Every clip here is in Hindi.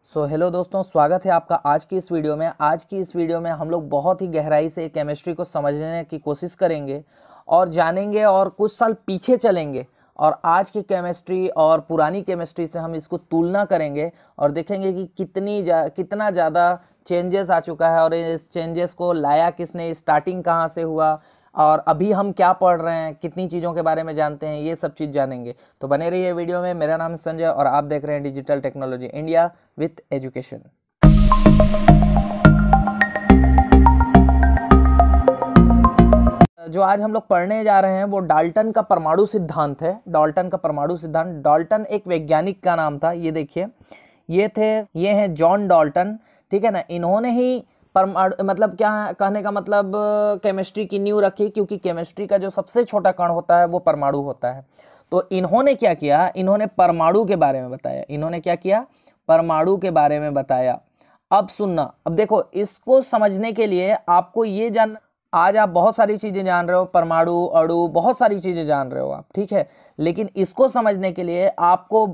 हेलो दोस्तों, स्वागत है आपका आज की इस वीडियो में। आज की इस वीडियो में हम लोग बहुत ही गहराई से केमिस्ट्री को समझने की कोशिश करेंगे और जानेंगे और कुछ साल पीछे चलेंगे और आज की केमिस्ट्री और पुरानी केमिस्ट्री से हम इसको तुलना करेंगे और देखेंगे कि कितना ज़्यादा चेंजेस आ चुका है और इस चेंजेस को लाया किसने, स्टार्टिंग कहाँ से हुआ और अभी हम क्या पढ़ रहे हैं, कितनी चीज़ों के बारे में जानते हैं, ये सब चीज़ जानेंगे। तो बने रहिए वीडियो में। मेरा नाम है संजय और आप देख रहे हैं digital technology India with education. जो आज हम लोग पढ़ने जा रहे हैं वो डाल्टन का परमाणु सिद्धांत है। डाल्टन का परमाणु सिद्धांत, डाल्टन एक वैज्ञानिक का नाम था। ये देखिए, ये हैं जॉन डाल्टन, ठीक है ना। इन्होंने ही परमाणु मतलब क्या कहने का मतलब केमिस्ट्री की नींव रखी, क्योंकि केमिस्ट्री का जो सबसे छोटा कण होता है वो परमाणु होता है। तो इन्होंने क्या किया, इन्होंने परमाणु के बारे में बताया। इन्होंने क्या किया, परमाणु के बारे में बताया। अब सुनना, अब देखो, इसको समझने के लिए आपको ये आज आप बहुत सारी चीजें जान रहे हो, परमाणु, अणु, बहुत सारी चीजें जान रहे हो आप, ठीक है। लेकिन इसको समझने के लिए आपको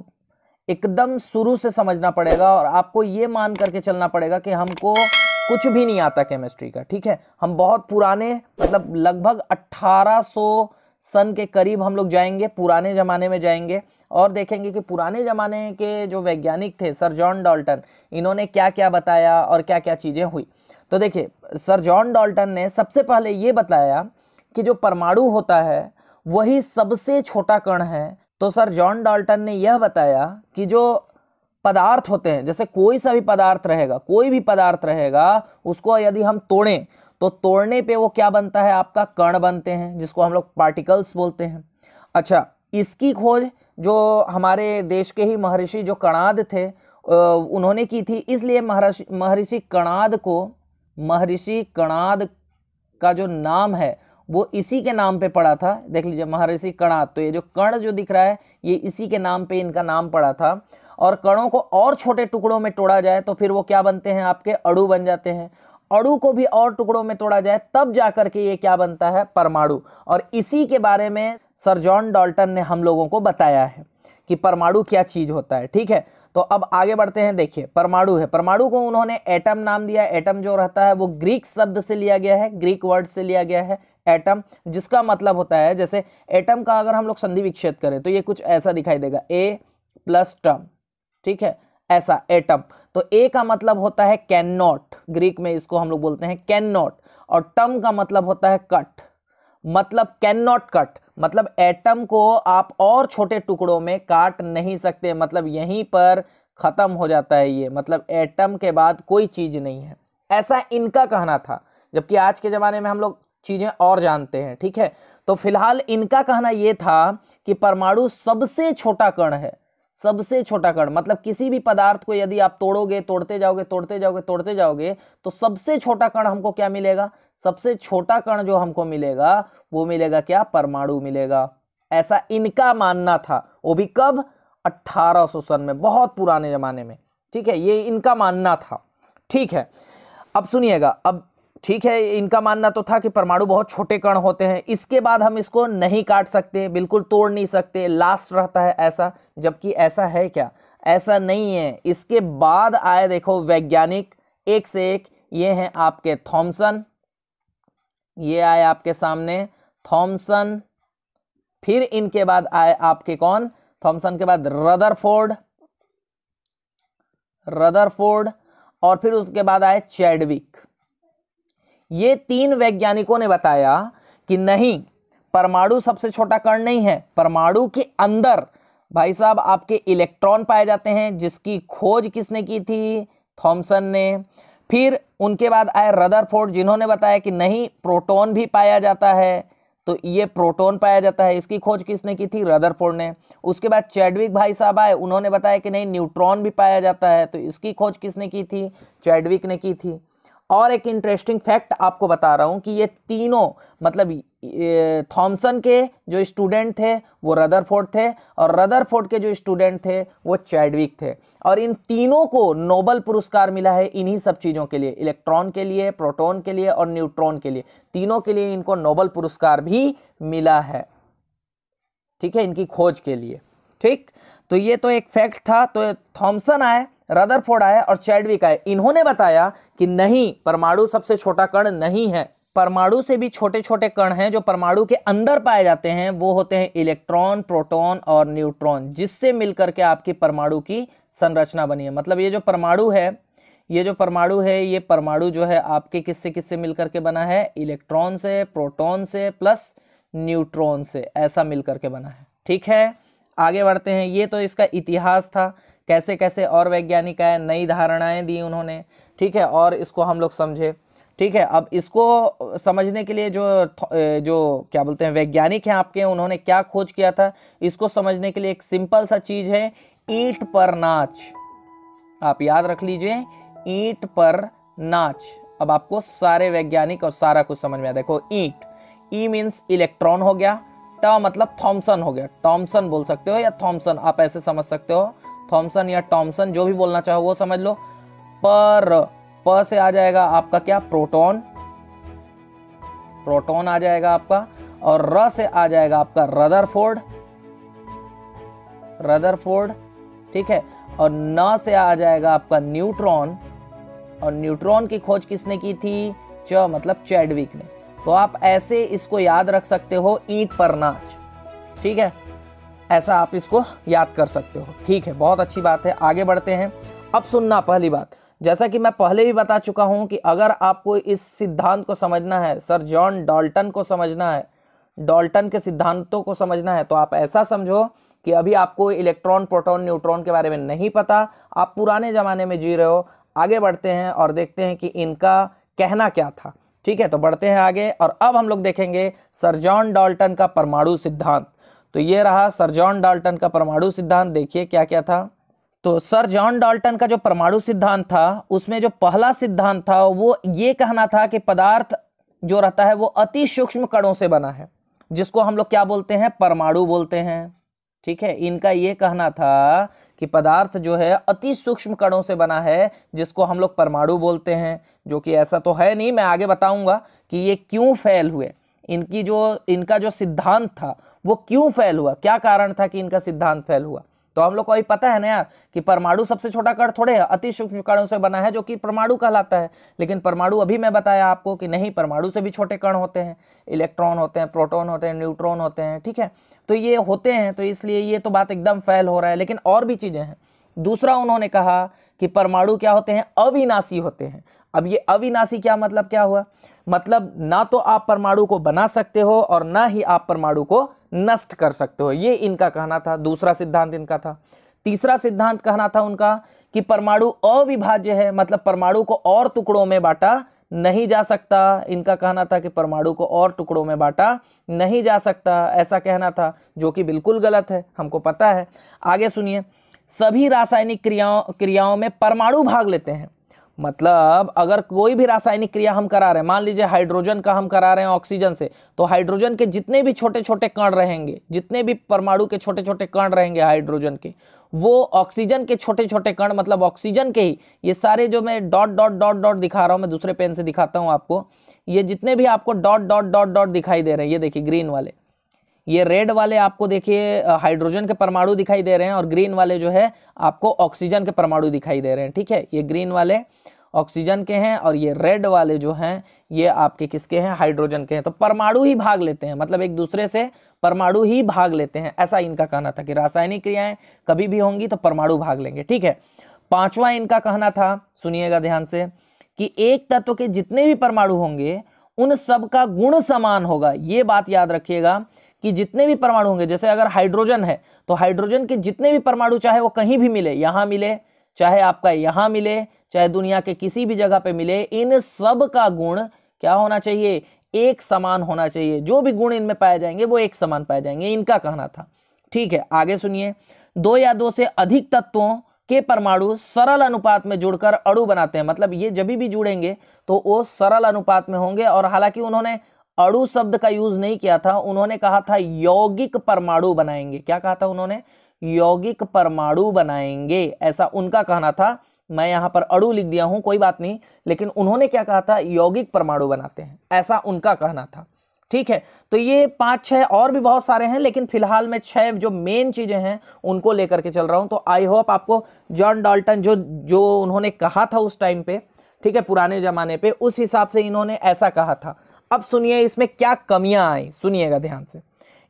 एकदम शुरू से समझना पड़ेगा और आपको ये मान करके चलना पड़ेगा कि हमको कुछ भी नहीं आता केमिस्ट्री का, ठीक है। हम बहुत पुराने, मतलब लगभग 1800 सन के करीब हम लोग जाएंगे, पुराने ज़माने में जाएंगे और देखेंगे कि पुराने ज़माने के जो वैज्ञानिक थे, सर जॉन डाल्टन, इन्होंने क्या क्या बताया और क्या क्या चीज़ें हुई। तो देखिए, सर जॉन डाल्टन ने सबसे पहले ये बताया कि जो परमाणु होता है वही सबसे छोटा कण है। तो सर जॉन डाल्टन ने यह बताया कि जो पदार्थ होते हैं, जैसे कोई सा भी पदार्थ रहेगा, कोई भी पदार्थ रहेगा, उसको यदि हम तोड़ें तो तोड़ने पे वो क्या बनता है, आपका कण बनते हैं, जिसको हम लोग पार्टिकल्स बोलते हैं। अच्छा, इसकी खोज जो हमारे देश के ही महर्षि जो कणाद थे उन्होंने की थी, इसलिए महर्षि कणाद का जो नाम है वो इसी के नाम पे पड़ा था। देख लीजिए, महर्षि कणाद। तो ये जो कण जो दिख रहा है ये इसी के नाम पे इनका नाम पड़ा था। और कणों को और छोटे टुकड़ों में तोड़ा जाए तो फिर वो क्या बनते हैं, आपके अणु बन जाते हैं। अणु को भी और टुकड़ों में तोड़ा जाए तब जाकर के ये क्या बनता है, परमाणु। और इसी के बारे में सर जॉन डाल्टन ने हम लोगों को बताया है कि परमाणु क्या चीज होता है, ठीक है। तो अब आगे बढ़ते हैं। देखिए, परमाणु है, परमाणु को उन्होंने एटम नाम दिया। एटम जो रहता है वो ग्रीक शब्द से लिया गया है, ग्रीक वर्ड से लिया गया है एटम, जिसका मतलब होता है, जैसे एटम का अगर हम लोग संधि विच्छेद करें तो ये कुछ ऐसा दिखाई देगा, ए प्लस टम, ठीक है, ऐसा एटम। तो ए का मतलब होता है कैन नॉट, ग्रीक में इसको हम लोग बोलते हैं कैन नॉट। और टम का मतलब होता है कट, मतलब कैन नॉट कट, मतलब एटम को आप और छोटे टुकड़ों में काट नहीं सकते, मतलब यहीं पर खत्म हो जाता है ये, मतलब एटम के बाद कोई चीज नहीं है, ऐसा इनका कहना था। जबकि आज के जमाने में हम लोग चीजें और जानते हैं, ठीक है। तो फिलहाल इनका कहना यह था कि परमाणु सबसे छोटा कण है, सबसे छोटा कण। मतलब किसी भी पदार्थ को यदि आप तोड़ोगे, तोड़ते जाओगे तो सबसे छोटा कण हमको क्या मिलेगा, सबसे छोटा कण जो हमको मिलेगा वो मिलेगा क्या, परमाणु मिलेगा। ऐसा इनका मानना था, वो भी कब, 1800 सन में, बहुत पुराने जमाने में, ठीक है। ये इनका मानना था, ठीक है। अब सुनिएगा, अब ठीक है, इनका मानना तो था कि परमाणु बहुत छोटे कण होते हैं, इसके बाद हम इसको नहीं काट सकते, बिल्कुल तोड़ नहीं सकते, लास्ट रहता है ऐसा। जबकि ऐसा है क्या, ऐसा नहीं है। इसके बाद आए, देखो, वैज्ञानिक एक से एक। ये हैं आपके थॉमसन, ये आए आपके सामने थॉमसन। फिर इनके बाद आए आपके कौन, थॉमसन के बाद रदरफोर्ड, और फिर उसके बाद आए चैडविक। ये तीन वैज्ञानिकों ने बताया कि नहीं, परमाणु सबसे छोटा कण नहीं है। परमाणु के अंदर भाई साहब आपके इलेक्ट्रॉन पाए जाते हैं, जिसकी खोज किसने की थी, थॉमसन ने। फिर उनके बाद आए रदरफोर्ड, जिन्होंने बताया कि नहीं, प्रोटॉन भी पाया जाता है। तो ये प्रोटॉन पाया जाता है, इसकी खोज किसने की थी, रदरफोर्ड ने। उसके बाद चैडविक भाई साहब आए, उन्होंने बताया कि नहीं, न्यूट्रॉन भी पाया जाता है। तो इसकी खोज किसने की थी, चैडविक ने की थी। और एक इंटरेस्टिंग फैक्ट आपको बता रहा हूं कि ये तीनों, मतलब थॉमसन के जो स्टूडेंट थे वो रदरफोर्ड थे, और रदरफोर्ड के जो स्टूडेंट थे वो चैडविक थे। और इन तीनों को नोबेल पुरस्कार मिला है इन्हीं सब चीज़ों के लिए, इलेक्ट्रॉन के लिए, प्रोटॉन के लिए और न्यूट्रॉन के लिए, तीनों के लिए इनको नोबेल पुरस्कार भी मिला है, ठीक है, इनकी खोज के लिए, ठीक। तो ये तो एक फैक्ट था। तो थॉमसन आए, रदरफोर्ड आए और चैडविक आए, इन्होंने बताया कि नहीं, परमाणु सबसे छोटा कण नहीं है। परमाणु से भी छोटे छोटे कण हैं जो परमाणु के अंदर पाए जाते हैं, वो होते हैं इलेक्ट्रॉन, प्रोटॉन और न्यूट्रॉन, जिससे मिलकर के आपकी परमाणु की संरचना बनी है। मतलब ये जो परमाणु है, ये परमाणु जो है आपके किससे किससे मिलकर के बना है, इलेक्ट्रॉन से, प्रोटॉन से प्लस न्यूट्रॉन से, ऐसा मिलकर के बना है। ठीक है, आगे बढ़ते हैं। ये तो इसका इतिहास था, कैसे कैसे और वैज्ञानिक आए, नई धारणाएं दी उन्होंने। ठीक है, और इसको हम लोग समझे। ठीक है, अब इसको समझने के लिए जो क्या बोलते हैं वैज्ञानिक हैं आपके, उन्होंने क्या खोज किया था, इसको समझने के लिए एक सिंपल सा चीज है, ईंट पर नाच। आप याद रख लीजिए, ईंट पर नाच। अब आपको सारे वैज्ञानिक और सारा कुछ समझ में आया। देखो, ईंट, ई मीन्स इलेक्ट्रॉन हो गया, ट मतलब थॉमसन हो गया, टॉमसन बोल सकते हो या थॉमसन, आप ऐसे समझ सकते हो, थॉमसन या टॉमसन, जो भी बोलना चाहो वो समझ लो। प से आ जाएगा आपका क्या, प्रोटॉन, प्रोटॉन आ जाएगा आपका, और र से आ जाएगा आपका रदरफोर्ड, रदरफोर्ड। ठीक है, और न से आ जाएगा आपका न्यूट्रॉन, और न्यूट्रॉन की खोज किसने की थी, च मतलब चैडविक ने। तो आप ऐसे इसको याद रख सकते हो, ईंट पर नाच। ठीक है, ऐसा आप इसको याद कर सकते हो। ठीक है, बहुत अच्छी बात है, आगे बढ़ते हैं। अब सुनना, पहली बात, जैसा कि मैं पहले भी बता चुका हूं कि अगर आपको इस सिद्धांत को समझना है, सर जॉन डाल्टन को समझना है, डाल्टन के सिद्धांतों को समझना है, तो आप ऐसा समझो कि अभी आपको इलेक्ट्रॉन, प्रोटॉन, न्यूट्रॉन के बारे में नहीं पता, आप पुराने जमाने में जी रहे हो। आगे बढ़ते हैं और देखते हैं कि इनका कहना क्या था। ठीक है, तो बढ़ते हैं आगे, और अब हम लोग देखेंगे सर जॉन डाल्टन का परमाणु सिद्धांत। तो ये रहा सर जॉन डाल्टन का परमाणु सिद्धांत। देखिए क्या क्या था। तो सर जॉन डाल्टन का जो परमाणु सिद्धांत था, उसमें जो पहला सिद्धांत था वो ये कहना था कि पदार्थ जो रहता है वो अति सूक्ष्म कणों से बना है, जिसको हम लोग क्या बोलते हैं, परमाणु बोलते हैं। ठीक है, इनका ये कहना था कि पदार्थ जो है अति सूक्ष्म कणों से बना है, जिसको हम लोग परमाणु बोलते हैं, जो कि ऐसा तो है नहीं। मैं आगे बताऊंगा कि ये क्यों फेल हुए, इनका जो सिद्धांत था वो क्यों फेल हुआ, क्या कारण था कि इनका सिद्धांत फेल हुआ। तो हम लोग को अभी पता है ना यार कि परमाणु सबसे छोटा कण थोड़े है, अति सूक्ष्म कणों से बना है, जो कि परमाणु कहलाता है। लेकिन परमाणु, अभी मैं बताया आपको कि नहीं, परमाणु से भी छोटे कण होते हैं, इलेक्ट्रॉन होते हैं, प्रोटॉन होते हैं, न्यूट्रॉन होते हैं। ठीक है, तो ये होते हैं, तो इसलिए ये तो बात एकदम फेल हो रहा है। लेकिन और भी चीजें हैं। दूसरा, उन्होंने कहा कि परमाणु क्या होते हैं, अविनाशी होते हैं। अब ये अविनाशी क्या मतलब, क्या हुआ, मतलब ना तो आप परमाणु को बना सकते हो और ना ही आप परमाणु को नष्ट कर सकते हो, ये इनका कहना था। दूसरा सिद्धांत इनका था। तीसरा सिद्धांत कहना था उनका कि परमाणु अविभाज्य है, मतलब परमाणु को और टुकड़ों में बांटा नहीं जा सकता। इनका कहना था कि परमाणु को और टुकड़ों में बांटा नहीं जा सकता, ऐसा कहना था, जो कि बिल्कुल गलत है, हमको पता है। आगे सुनिए, सभी रासायनिक क्रियाओं में परमाणु भाग लेते हैं। मतलब अगर कोई भी रासायनिक क्रिया हम करा रहे हैं, मान लीजिए हाइड्रोजन का हम करा रहे हैं ऑक्सीजन से, तो हाइड्रोजन के जितने भी छोटे छोटे कण रहेंगे, जितने भी परमाणु के छोटे छोटे कण रहेंगे हाइड्रोजन के, वो ऑक्सीजन के छोटे छोटे कण, मतलब ऑक्सीजन के ही, ये सारे जो मैं डॉट डॉट डॉट डॉट दिखा रहा हूं, मैं दूसरे पेन से दिखाता हूं आपको, ये जितने भी आपको डॉट डॉट डॉट डॉट दिखाई दे रहे हैं, ये देखिए ग्रीन वाले, ये रेड वाले आपको देखिए हाइड्रोजन के परमाणु दिखाई दे रहे हैं, और ग्रीन वाले जो है आपको ऑक्सीजन के परमाणु दिखाई दे रहे हैं। ठीक है, ये ग्रीन वाले ऑक्सीजन के हैं और ये रेड वाले जो हैं ये आपके किसके हैं, हाइड्रोजन के हैं। तो परमाणु ही भाग लेते हैं, मतलब एक दूसरे से परमाणु ही भाग लेते हैं, ऐसा इनका कहना था कि रासायनिक क्रियाएं कभी भी होंगी तो परमाणु भाग लेंगे। ठीक है, पांचवा इनका कहना था, सुनिएगा ध्यान से, कि एक तत्व के जितने भी परमाणु होंगे उन सब का गुण समान होगा। ये बात याद रखिएगा कि जितने भी परमाणु होंगे, जैसे अगर हाइड्रोजन है तो हाइड्रोजन के जितने भी परमाणु, चाहे वो कहीं भी मिले, यहां मिले, चाहे आपका यहां मिले, चाहे दुनिया के किसी भी जगह पे मिले, इन सब का गुण क्या होना चाहिए, एक समान होना चाहिए। जो भी गुण इनमें पाए जाएंगे वो एक समान पाए जाएंगे, इनका कहना था। ठीक है, आगे सुनिए, दो या दो से अधिक तत्वों के परमाणु सरल अनुपात में जुड़कर अणु बनाते हैं। मतलब ये जब भी जुड़ेंगे तो वो सरल अनुपात में होंगे। और हालांकि उन्होंने अणु शब्द का यूज नहीं किया था, उन्होंने कहा था यौगिक परमाणु बनाएंगे। क्या कहा था उन्होंने, यौगिक परमाणु बनाएंगे, ऐसा उनका कहना था। मैं यहां पर अणु लिख दिया हूं, कोई बात नहीं, लेकिन उन्होंने क्या कहा था, यौगिक परमाणु बनाते हैं, ऐसा उनका कहना था। ठीक है, तो ये 5-6 और भी बहुत सारे हैं, लेकिन फिलहाल मैं 6 जो मेन चीजें हैं उनको लेकर के चल रहा हूं। तो आई होप आपको जॉन डाल्टन जो उन्होंने कहा था उस टाइम पे, ठीक है, पुराने जमाने पे, उस हिसाब से इन्होंने ऐसा कहा था। अब सुनिए इसमें क्या कमियां आई, सुनिएगा ध्यान से।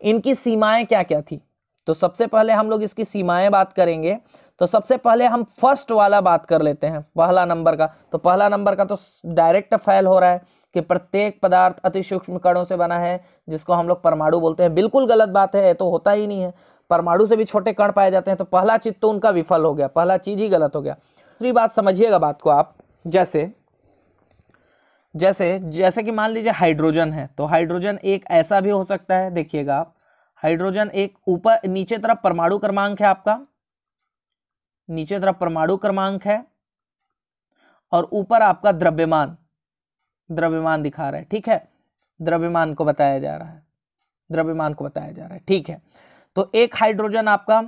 इनकी सीमाएं क्या क्या थी, तो सबसे पहले हम लोग इसकी सीमाएं बात करेंगे। तो सबसे पहले हम फर्स्ट वाला बात कर लेते हैं, पहला नंबर का। तो पहला नंबर का तो डायरेक्ट फैल हो रहा है कि प्रत्येक पदार्थ अति सूक्ष्म कणों से बना है, जिसको हम लोग परमाणु बोलते हैं। बिल्कुल गलत बात है, तो होता ही नहीं है, परमाणु से भी छोटे कण पाए जाते हैं। तो पहला चीज तो उनका विफल हो गया, पहला चीज ही गलत हो गया। दूसरी बात समझिएगा बात को आप, जैसे जैसे जैसे कि मान लीजिए हाइड्रोजन है, तो हाइड्रोजन एक ऐसा भी हो सकता है, देखिएगा आप, हाइड्रोजन एक ऊपर नीचे तरफ परमाणु क्रमांक है आपका, नीचे तरफ परमाणु क्रमांक है, और ऊपर आपका द्रव्यमान दिखा रहा है, ठीक है, द्रव्यमान को बताया जा रहा है, द्रव्यमान को बताया जा रहा है, ठीक है। तो एक हाइड्रोजन आपका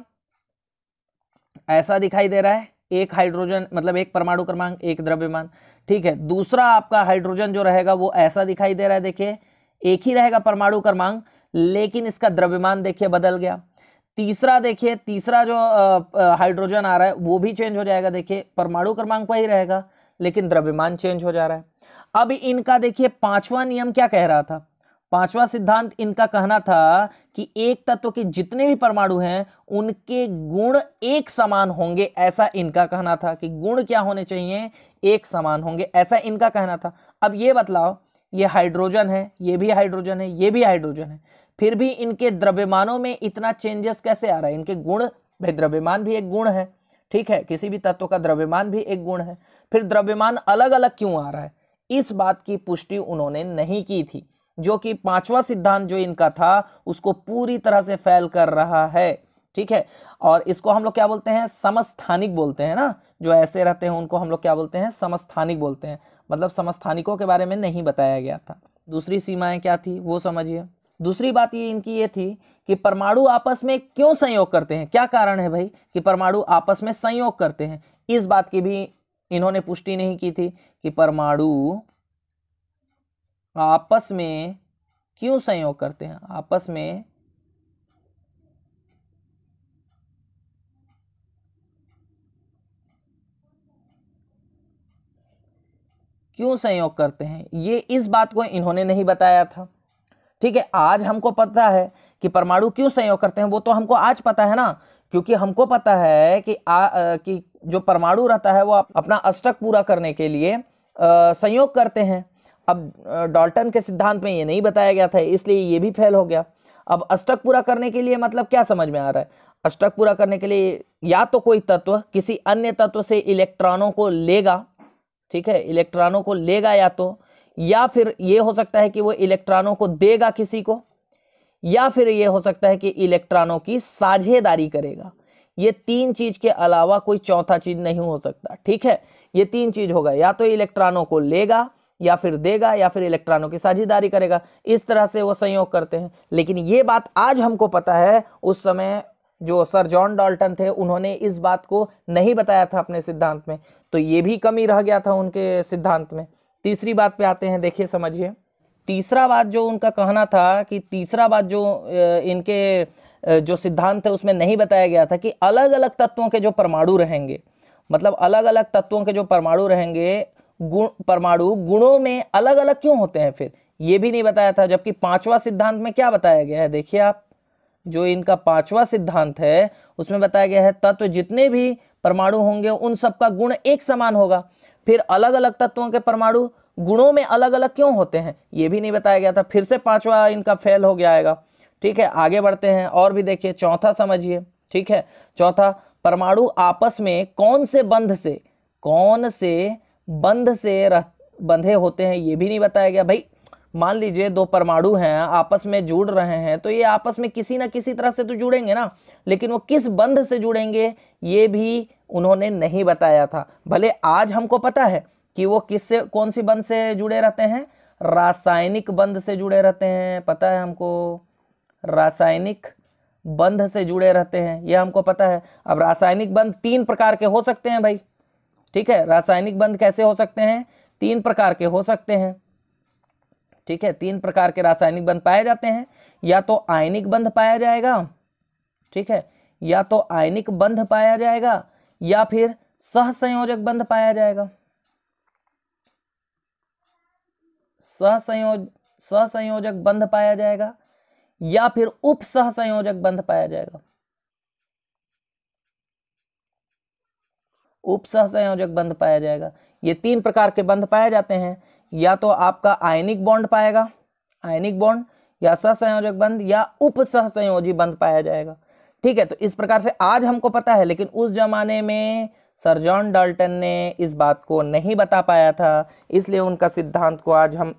ऐसा दिखाई दे रहा है, एक हाइड्रोजन मतलब एक परमाणु क्रमांक, एक द्रव्यमान, ठीक है। दूसरा आपका हाइड्रोजन जो रहेगा वो ऐसा दिखाई दे रहा है, देखिए एक ही रहेगा परमाणु क्रमांक, लेकिन इसका द्रव्यमान देखिए बदल गया। तीसरा देखिए, तीसरा जो हाइड्रोजन आ रहा है वो भी चेंज हो जाएगा, देखिए परमाणु क्रमांक वही रहेगा लेकिन द्रव्यमान चेंज हो जा रहा है। अब इनका देखिए पांचवा नियम क्या कह रहा था, पांचवा सिद्धांत इनका कहना था कि एक तत्व के जितने भी परमाणु हैं उनके गुण एक समान होंगे, ऐसा इनका कहना था कि गुण क्या होने चाहिए, एक समान होंगे, ऐसा इनका कहना था। अब ये बतलाओ, ये हाइड्रोजन है, ये भी हाइड्रोजन है, ये भी हाइड्रोजन है, फिर भी इनके द्रव्यमानों में इतना चेंजेस कैसे आ रहा है? इनके गुण, भाई द्रव्यमान भी एक गुण है, ठीक है, किसी भी तत्व का द्रव्यमान भी एक गुण है, फिर द्रव्यमान अलग अलग क्यों आ रहा है? इस बात की पुष्टि उन्होंने नहीं की थी, जो कि पांचवा सिद्धांत जो इनका था उसको पूरी तरह से फेल कर रहा है, ठीक है। और इसको हम लोग क्या बोलते हैं, समस्थानिक बोलते हैं ना, जो ऐसे रहते हैं उनको हम लोग क्या बोलते हैं, समस्थानिक बोलते हैं, मतलब समस्थानिकों के बारे में नहीं बताया गया था। दूसरी सीमाएं क्या थी वो समझिए। दूसरी बात ये इनकी ये थी कि परमाणु आपस में क्यों संयोग करते हैं, क्या कारण है भाई कि परमाणु आपस में संयोग करते हैं, इस बात की भी इन्होंने पुष्टि नहीं की थी कि परमाणु आपस में क्यों संयोग करते हैं, आपस में क्यों संयोग करते हैं, ये इस बात को इन्होंने नहीं बताया था, ठीक है। आज हमको पता है कि परमाणु क्यों संयोग करते हैं, वो तो हमको आज पता है ना, क्योंकि हमको पता है कि जो परमाणु रहता है वो अपना अष्टक पूरा करने के लिए संयोग करते हैं। अब डाल्टन के सिद्धांत में ये नहीं बताया गया था, इसलिए ये भी फेल हो गया। अब अष्टक पूरा करने के लिए मतलब क्या समझ में आ रहा है, अष्टक पूरा करने के लिए या तो कोई तत्व किसी अन्य तत्व से इलेक्ट्रॉनों को लेगा, ठीक है, इलेक्ट्रॉनों को लेगा, या फिर ये हो सकता है कि वो इलेक्ट्रॉनों को देगा किसी को, या फिर ये हो सकता है कि इलेक्ट्रॉनों की साझेदारी करेगा। ये तीन चीज के अलावा कोई चौथा चीज नहीं हो सकता, ठीक है। ये तीन चीज होगा, या तो इलेक्ट्रॉनों को लेगा, या फिर देगा, या फिर इलेक्ट्रॉनों की साझेदारी करेगा, इस तरह से वो संयोग करते हैं। लेकिन ये बात आज हमको पता है, उस समय जो सर जॉन डाल्टन थे उन्होंने इस बात को नहीं बताया था अपने सिद्धांत में, तो ये भी कमी रह गया था उनके सिद्धांत में। तीसरी बात पे आते हैं, देखिए समझिए। तीसरा बात जो उनका कहना था कि तीसरा बात जो इनके जो सिद्धांत है उसमें नहीं बताया गया था कि अलग अलग तत्वों के जो परमाणु रहेंगे, मतलब अलग अलग तत्वों के जो परमाणु रहेंगे, परमाणु गुणों में अलग अलग क्यों होते हैं, फिर ये भी नहीं बताया था। जबकि पांचवा सिद्धांत में क्या बताया गया है, देखिए आप, जो इनका पांचवा सिद्धांत है उसमें बताया गया है तत्व जितने भी परमाणु होंगे उन सबका गुण एक समान होगा। फिर अलग अलग तत्वों के परमाणु गुणों में अलग अलग क्यों होते हैं, ये भी नहीं बताया गया था, फिर से पांचवा इनका फेल हो गया आएगा, ठीक है। आगे बढ़ते हैं और भी देखिए, चौथा समझिए, ठीक है। चौथा, परमाणु आपस में कौन से बंध से बंधे होते हैं, ये भी नहीं बताया गया। भाई मान लीजिए दो परमाणु हैं आपस में जुड़ रहे हैं, तो ये आपस में किसी ना किसी तरह से तो जुड़ेंगे ना, लेकिन वो किस बंध से जुड़ेंगे ये भी उन्होंने नहीं बताया था। भले आज हमको पता है कि वो किससे, कौन सी बंध से जुड़े रहते हैं, रासायनिक बंध से जुड़े रहते हैं, पता है हमको, रासायनिक बंध से जुड़े रहते हैं, ये हमको पता है। अब रासायनिक बंध 3 प्रकार के हो सकते हैं भाई, ठीक है। रासायनिक बंध कैसे हो सकते हैं, 3 प्रकार के हो सकते हैं, ठीक है, 3 प्रकार के रासायनिक बंध पाए जाते हैं, या तो आयनिक बंध पाया जाएगा, ठीक है, या तो आयनिक बंध पाया जाएगा, या फिर सहसंयोजक बंध पाया जाएगा। सहसंयोजक बंध पाया जाएगा, या फिर उप सहसंयोजक बंध पाया जाएगा। उप सहसंयोजक बंध पाया जाएगा। ये 3 प्रकार के बंध पाए जाते हैं, या तो आपका आयनिक बॉन्ड पाएगा, आयनिक बॉन्ड, या सहसंयोजक बंध, या उप सहसंयोजी बंध पाया जाएगा। ठीक है, तो इस प्रकार से आज हमको पता है, लेकिन उस जमाने में सर जॉन डाल्टन ने इस बात को नहीं बता पाया था, इसलिए उनका सिद्धांत को आज हम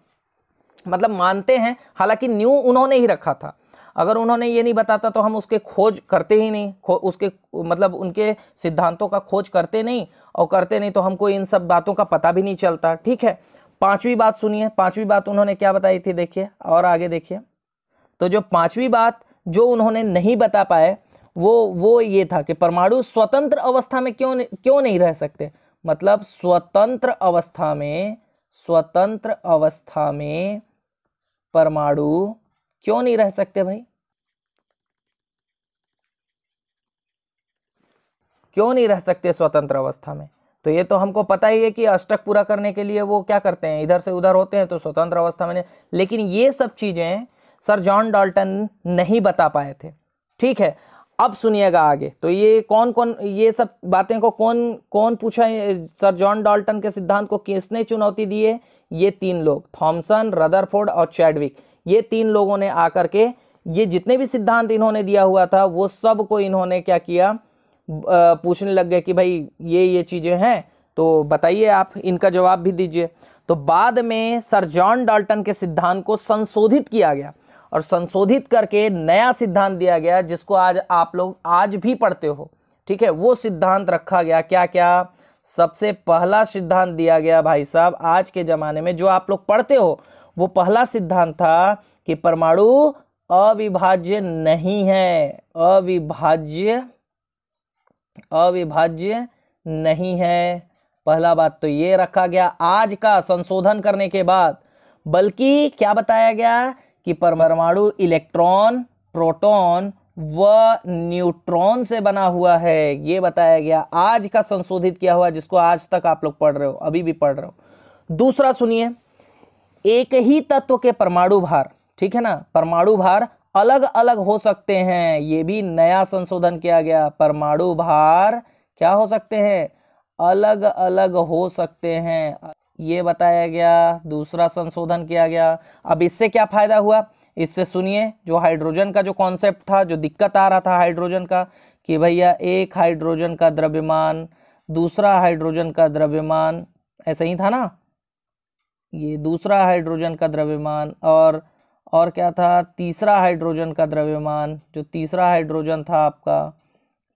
मतलब मानते हैं, हालांकि न्यू उन्होंने ही रखा था। अगर उन्होंने ये नहीं बताता तो हम उसके खोज करते ही नहीं, उसके मतलब उनके सिद्धांतों का खोज करते नहीं, और करते नहीं तो हमको इन सब बातों का पता भी नहीं चलता। ठीक है, 5वीं बात सुनिए। 5वीं बात उन्होंने क्या बताई थी, देखिए और आगे देखिए। तो जो 5वीं बात जो उन्होंने नहीं बता पाए वो ये था कि परमाणु स्वतंत्र अवस्था में क्यों नहीं रह सकते। मतलब स्वतंत्र अवस्था में परमाणु क्यों नहीं रह सकते भाई, क्यों नहीं रह सकते स्वतंत्र अवस्था में। तो ये तो हमको पता ही है कि अष्टक पूरा करने के लिए वो क्या करते हैं, इधर से उधर होते हैं, तो स्वतंत्र अवस्था में नहीं। लेकिन ये सब चीजें सर जॉन डाल्टन नहीं बता पाए थे। ठीक है, अब सुनिएगा आगे। तो ये कौन कौन, ये सब बातें को कौन कौन पूछा, सर जॉन डाल्टन के सिद्धांत को किसने चुनौती दी है? ये 3 लोग, थॉमसन, रदरफोर्ड और चैडविक। ये 3 लोगों ने आकर के ये जितने भी सिद्धांत इन्होंने दिया हुआ था वो सब को इन्होंने क्या किया, पूछने लग गए कि भाई ये चीजें हैं तो बताइए, आप इनका जवाब भी दीजिए। तो बाद में सर जॉन डाल्टन के सिद्धांत को संशोधित किया गया, और संशोधित करके नया सिद्धांत दिया गया, जिसको आज आप लोग आज भी पढ़ते हो। ठीक है, वो सिद्धांत रखा गया। क्या क्या? सबसे पहला सिद्धांत दिया गया भाई साहब आज के जमाने में जो आप लोग पढ़ते हो, वो पहला सिद्धांत था कि परमाणु अविभाज्य नहीं है, अविभाज्य नहीं है। पहला बात तो ये रखा गया आज का संशोधन करने के बाद। बल्कि क्या बताया गया कि परमाणु इलेक्ट्रॉन, प्रोटॉन व न्यूट्रॉन से बना हुआ है, ये बताया गया आज का संशोधित किया हुआ, जिसको आज तक आप लोग पढ़ रहे हो, अभी भी पढ़ रहे हो। दूसरा सुनिए, एक ही तत्व के परमाणु भार, ठीक है ना, परमाणु भार अलग अलग हो सकते हैं, ये भी नया संशोधन किया गया। परमाणु भार क्या हो सकते हैं? अलग अलग हो सकते हैं, ये बताया गया। दूसरा संशोधन किया गया। अब इससे क्या फायदा हुआ, इससे सुनिए। जो हाइड्रोजन का जो कॉन्सेप्ट था, जो दिक्कत आ रहा था हाइड्रोजन का, कि भैया एक हाइड्रोजन का द्रव्यमान, दूसरा हाइड्रोजन का द्रव्यमान, ऐसा ही था ना, ये दूसरा हाइड्रोजन का द्रव्यमान, और क्या था, तीसरा हाइड्रोजन का द्रव्यमान, जो तीसरा हाइड्रोजन था आपका।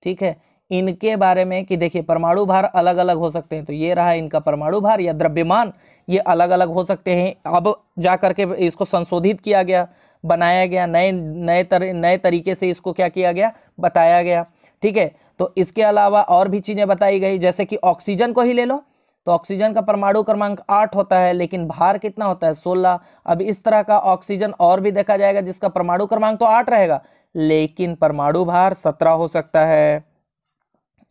ठीक है, इनके बारे में कि देखिए परमाणु भार अलग अलग हो सकते हैं, तो ये रहा इनका परमाणु भार या द्रव्यमान, ये अलग अलग हो सकते हैं। अब जा करके इसको संशोधित किया गया, बनाया गया, नए तरीके से इसको क्या किया गया, बताया गया। ठीक है, तो इसके अलावा और भी चीजें बताई गई, जैसे कि ऑक्सीजन को ही ले लो, तो ऑक्सीजन का परमाणु क्रमांक 8 होता है, लेकिन भार कितना होता है, 16। अब इस तरह का ऑक्सीजन और भी देखा जाएगा जिसका परमाणु क्रमांक तो 8 रहेगा, लेकिन परमाणु भार 17 हो सकता है।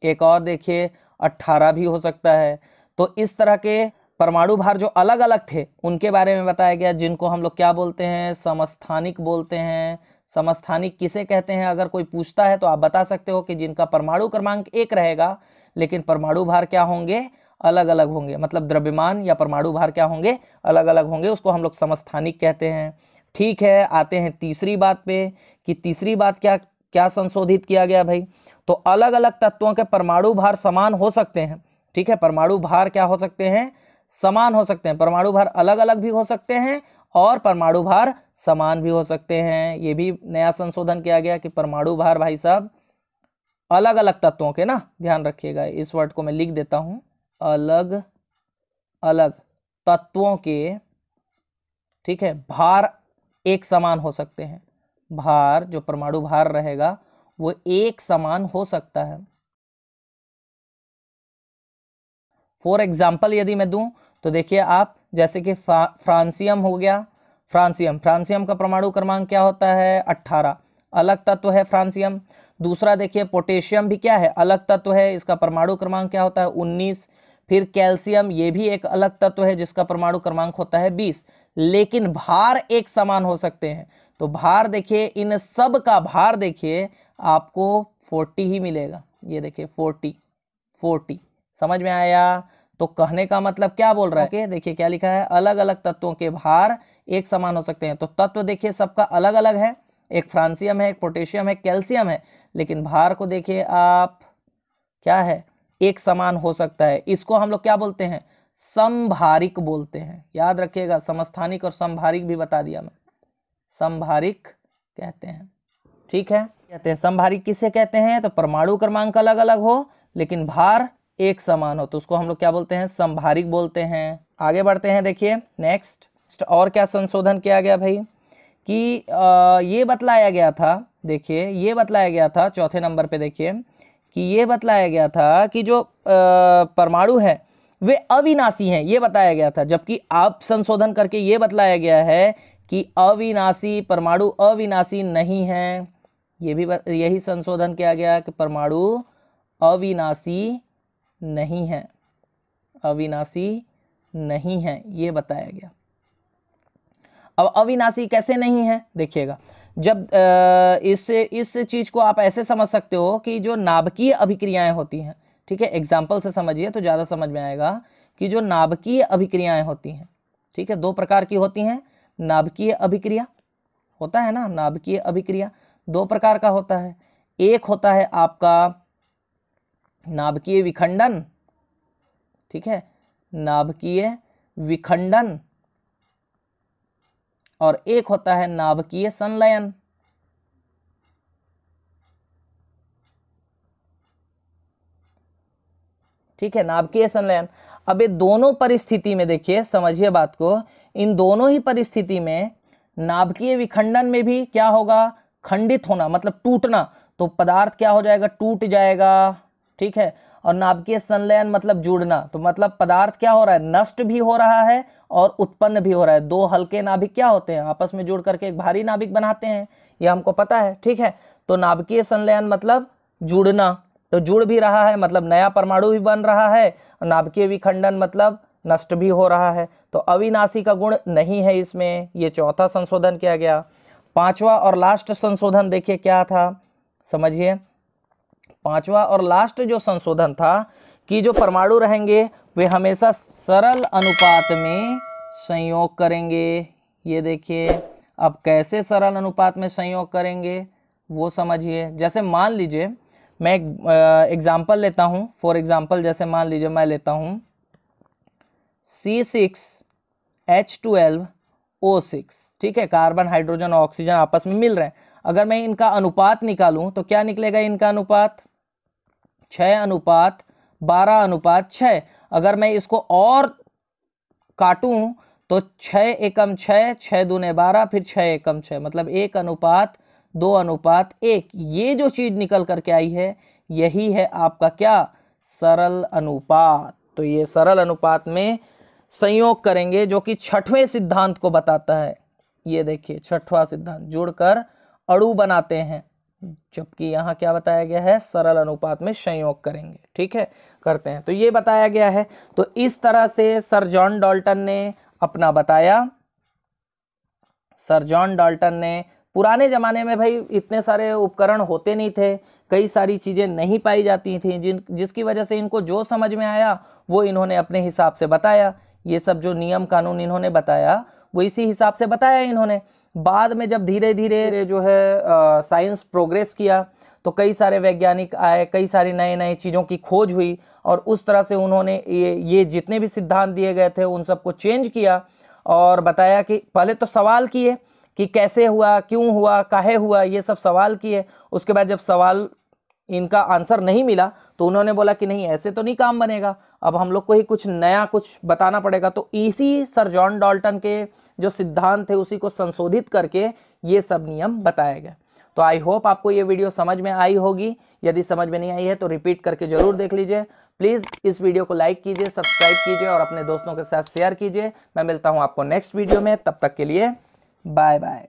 एक और देखिए 18 भी हो सकता है। तो इस तरह के परमाणु भार जो अलग अलग थे उनके बारे में बताया गया, जिनको हम लोग क्या बोलते हैं, समस्थानिक बोलते हैं। समस्थानिक किसे कहते हैं, अगर कोई पूछता है तो आप बता सकते हो कि जिनका परमाणु क्रमांक 1 रहेगा, लेकिन परमाणु भार क्या होंगे, अलग अलग होंगे। मतलब द्रव्यमान या परमाणु भार क्या होंगे, अलग अलग होंगे, उसको हम लोग समस्थानिक कहते हैं। ठीक है, आते हैं तीसरी बात पे, कि तीसरी बात क्या क्या संशोधित किया गया भाई। तो अलग अलग तत्वों के परमाणु भार समान हो सकते हैं। ठीक है, परमाणु भार क्या हो सकते हैं, समान हो सकते हैं। परमाणु भार अलग अलग भी हो सकते हैं और परमाणु भार समान भी हो सकते हैं। ये भी नया संशोधन किया गया कि परमाणु भार भाई साहब अलग अलग तत्वों के, ना ध्यान रखिएगा, इस वर्ड को मैं लिख देता हूं, अलग अलग तत्वों के, ठीक है, भार एक समान हो सकते हैं। भार, जो परमाणु भार रहेगा वो एक समान हो सकता है। फॉर एग्जाम्पल यदि मैं दूं तो देखिए आप, जैसे कि फ्रांसियम हो गया, फ्रांसियम, फ्रांसियम का परमाणु क्रमांक क्या होता है 18, अलग तत्व है फ्रांसियम। दूसरा देखिए पोटेशियम भी क्या है, अलग तत्व है, इसका परमाणु क्रमांक क्या होता है 19। फिर कैल्शियम, ये भी एक अलग तत्व है जिसका परमाणु क्रमांक होता है 20, लेकिन भार एक समान हो सकते हैं। तो भार देखिए, इन सब का भार देखिए आपको 40 ही मिलेगा। ये देखिए 40 समझ में आया। तो कहने का मतलब क्या बोल रहा है, देखिए क्या लिखा है, अलग अलग तत्वों के भार एक समान हो सकते हैं। तो तत्व देखिए सबका अलग अलग है, एक फ्रांसियम है, एक पोटेशियम है, कैल्शियम है, लेकिन भार को देखिए आप क्या है, एक समान हो सकता है। इसको हम लोग क्या बोलते हैं, समभारिक बोलते हैं। याद रखिएगा, समस्थानिक और समभारिक भी बता दिया मैं, समभारिक कहते हैं। ठीक है, कहते हैं समभारिक किसे कहते हैं, तो परमाणु क्रमांक अलग अलग हो लेकिन भार एक समान हो, तो उसको हम लोग क्या बोलते हैं, समभारिक बोलते हैं। आगे बढ़ते हैं, देखिए नेक्स्ट और क्या संशोधन किया गया भाई, कि ये बतलाया गया था, देखिए ये बतलाया गया था चौथे नंबर पे, देखिए कि ये बतलाया गया था कि जो परमाणु है वे अविनाशी हैं, ये बताया गया था। जबकि आप संशोधन करके ये बतलाया गया है कि अविनाशी, परमाणु अविनाशी नहीं है। ये भी यही संशोधन किया गया कि परमाणु अविनाशी नहीं है, अविनाशी नहीं है, ये बताया गया। अब अविनाशी कैसे नहीं है देखिएगा, जब इस चीज को आप ऐसे समझ सकते हो कि जो नाभिकीय अभिक्रियाएं होती हैं, ठीक है, एग्जाम्पल से समझिए तो ज्यादा समझ में आएगा, कि जो नाभिकीय अभिक्रियाएं होती हैं, ठीक है, दो प्रकार की होती हैं। नाभिकीय अभिक्रिया होता है ना, नाभिकीय अभिक्रिया दो प्रकार का होता है। एक होता है आपका नाभिकीय विखंडन, ठीक है, नाभिकीय विखंडन, और एक होता है नाभिकीय संलयन। ठीक है, नाभिकीय संलयन। अब ये दोनों परिस्थिति में देखिए, समझिए बात को, इन दोनों ही परिस्थिति में नाभिकीय विखंडन में भी क्या होगा, खंडित होना मतलब टूटना, तो पदार्थ क्या हो जाएगा, टूट जाएगा। ठीक है, और नाभिकीय संलयन मतलब जुड़ना, तो मतलब पदार्थ क्या हो रहा है, नष्ट भी हो रहा है और उत्पन्न भी हो रहा है। दो हल्के नाभिक क्या होते हैं, आपस में जुड़ करके एक भारी नाभिक बनाते हैं, ये हमको पता है। ठीक है, तो नाभिकीय संलयन मतलब जुड़ना, तो जुड़ भी रहा है मतलब नया परमाणु भी बन रहा है, और नाभिकीय विखंडन मतलब नष्ट भी हो रहा है। तो अविनाशी का गुण नहीं है इसमें, ये चौथा संशोधन किया गया। पांचवा और लास्ट संशोधन देखिए क्या था, समझिए। पांचवा और लास्ट जो संशोधन था कि जो परमाणु रहेंगे वे हमेशा सरल अनुपात में संयोग करेंगे। ये देखिए, अब कैसे सरल अनुपात में संयोग करेंगे वो समझिए। जैसे मान लीजिए मैं एक एग्जाम्पल लेता हूँ, फॉर एग्जाम्पल जैसे मान लीजिए मैं लेता हूँ C6H12O6, ठीक है, कार्बन हाइड्रोजन और ऑक्सीजन आपस में मिल रहे हैं। अगर मैं इनका अनुपात निकालूं तो क्या निकलेगा, इनका अनुपात 6:12:6। अगर मैं इसको और काटूं तो 6 एकम 6, 6 दूने 12, फिर 6 एकम 6, मतलब 1:2:1। ये जो चीज निकल करके आई है यही है आपका क्या, सरल अनुपात। तो ये सरल अनुपात में संयोग करेंगे, जो कि छठवें सिद्धांत को बताता है। ये देखिए छठवां सिद्धांत, जुड़कर अणु बनाते हैं, जबकि यहाँ क्या बताया गया है, सरल अनुपात में संयोग करेंगे। ठीक है, करते हैं, तो ये बताया गया है। तो इस तरह से सर जॉन डाल्टन ने अपना बताया। सर जॉन डाल्टन ने, पुराने जमाने में भाई इतने सारे उपकरण होते नहीं थे, कई सारी चीजें नहीं पाई जाती थी, जिसकी वजह से इनको जो समझ में आया वो इन्होंने अपने हिसाब से बताया। ये सब जो नियम कानून इन्होंने बताया वो इसी हिसाब से बताया इन्होंने। बाद में जब धीरे धीरे जो है साइंस प्रोग्रेस किया तो कई सारे वैज्ञानिक आए, कई सारी नए नए चीज़ों की खोज हुई, और उस तरह से उन्होंने ये जितने भी सिद्धांत दिए गए थे उन सबको चेंज किया और बताया कि पहले तो सवाल किए कि कैसे हुआ, क्यों हुआ, काहे हुआ, ये सब सवाल किए। उसके बाद जब सवाल इनका आंसर नहीं मिला तो उन्होंने बोला कि नहीं ऐसे तो नहीं काम बनेगा, अब हम लोग को ही कुछ नया कुछ बताना पड़ेगा। तो इसी सर जॉन डाल्टन के जो सिद्धांत थे उसी को संशोधित करके ये सब नियम बताए गए। तो आई होप आपको ये वीडियो समझ में आई होगी। यदि समझ में नहीं आई है तो रिपीट करके जरूर देख लीजिए। प्लीज़ इस वीडियो को लाइक कीजिए, सब्सक्राइब कीजिए और अपने दोस्तों के साथ शेयर कीजिए। मैं मिलता हूँ आपको नेक्स्ट वीडियो में, तब तक के लिए बाय बाय।